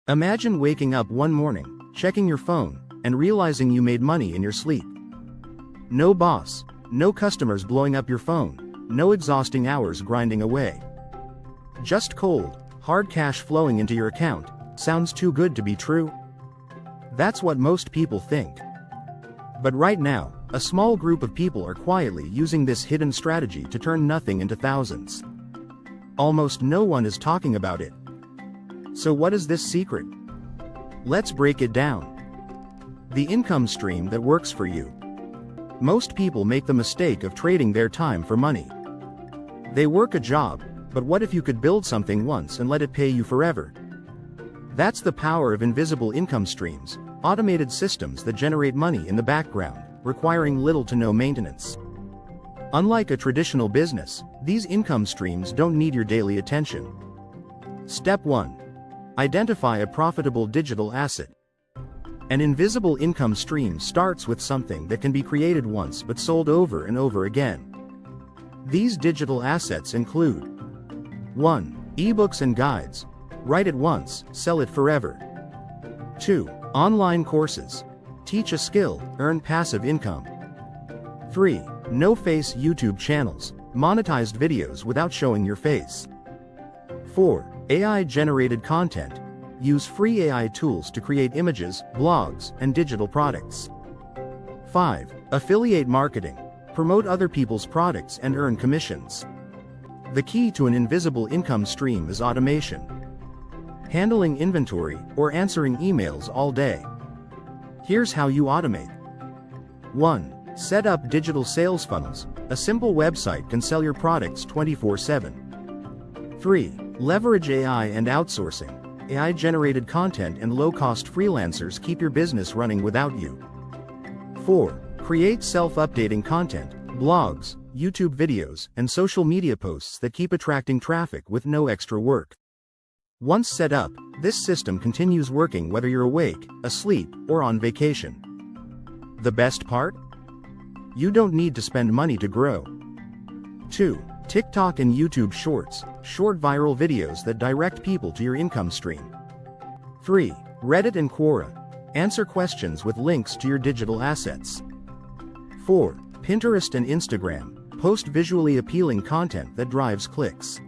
Imagine waking up one morning, checking your phone, and realizing you made money in your sleep. No boss, no customers blowing up your phone, no exhausting hours grinding away. Just cold, hard cash flowing into your account. Sounds too good to be true? That's what most people think. But right now, a small group of people are quietly using this hidden strategy to turn nothing into thousands. Almost no one is talking about it. So what is this secret? Let's break it down. The income stream that works for you. Most people make the mistake of trading their time for money. They work a job, but what if you could build something once and let it pay you forever? That's the power of invisible income streams, automated systems that generate money in the background, requiring little to no maintenance. Unlike a traditional business, these income streams don't need your daily attention. Step 1. Identify a profitable digital asset. An invisible income stream starts with something that can be created once but sold over and over again. These digital assets include 1. Ebooks and guides. Write it once, sell it forever. 2. Online courses. Teach a skill, earn passive income. 3. No-face YouTube channels. Monetized videos without showing your face. 4. AI-generated content. Use free AI tools to create images, blogs, and digital products. 5. Affiliate marketing. Promote other people's products and earn commissions. The key to an invisible income stream is automation. Handling inventory or answering emails all day. Here's how you automate. 1. Set up digital sales funnels. A simple website can sell your products 24/7. 3. Leverage AI and outsourcing. AI-generated content and low-cost freelancers keep your business running without you. 4. Create self-updating content, blogs, YouTube videos, and social media posts that keep attracting traffic with no extra work. Once set up, this system continues working whether you're awake, asleep, or on vacation. The best part? You don't need to spend money to grow. 2. TikTok and YouTube Shorts, short viral videos that direct people to your income stream. 3. Reddit and Quora. Answer questions with links to your digital assets. 4. Pinterest and Instagram. Post visually appealing content that drives clicks.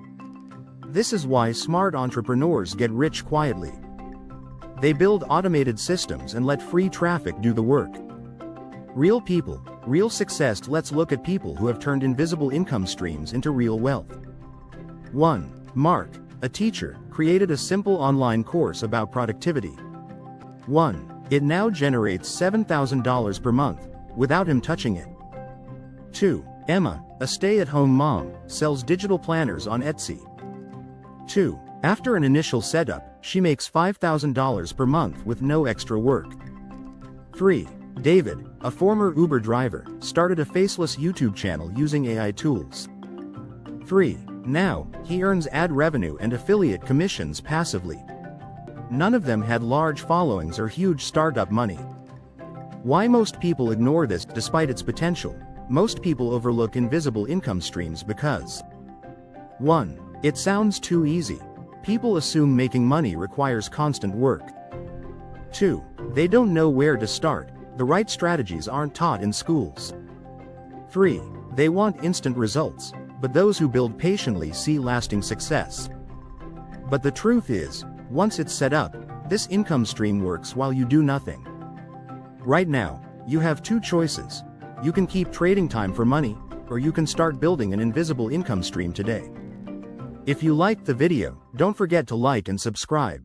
This is why smart entrepreneurs get rich quietly. They build automated systems and let free traffic do the work. Real people, real success. Let's look at people who have turned invisible income streams into real wealth. 1. Mark, a teacher, created a simple online course about productivity. 1. It now generates $7,000 per month, without him touching it. 2. Emma, a stay-at-home mom, sells digital planners on Etsy. 2. After an initial setup, she makes $5,000 per month with no extra work. 3. David, a former Uber driver, started a faceless YouTube channel using AI tools. 3. Now, he earns ad revenue and affiliate commissions passively. None of them had large followings or huge startup money. Why most people ignore this despite its potential? Most people overlook invisible income streams because 1. It sounds too easy. People assume making money requires constant work. 2. They don't know where to start. The right strategies aren't taught in schools. 3. They want instant results, but those who build patiently see lasting success. But the truth is, once it's set up, this income stream works while you do nothing. Right now, you have two choices. You can keep trading time for money, or you can start building an invisible income stream today. If you liked the video, don't forget to like and subscribe.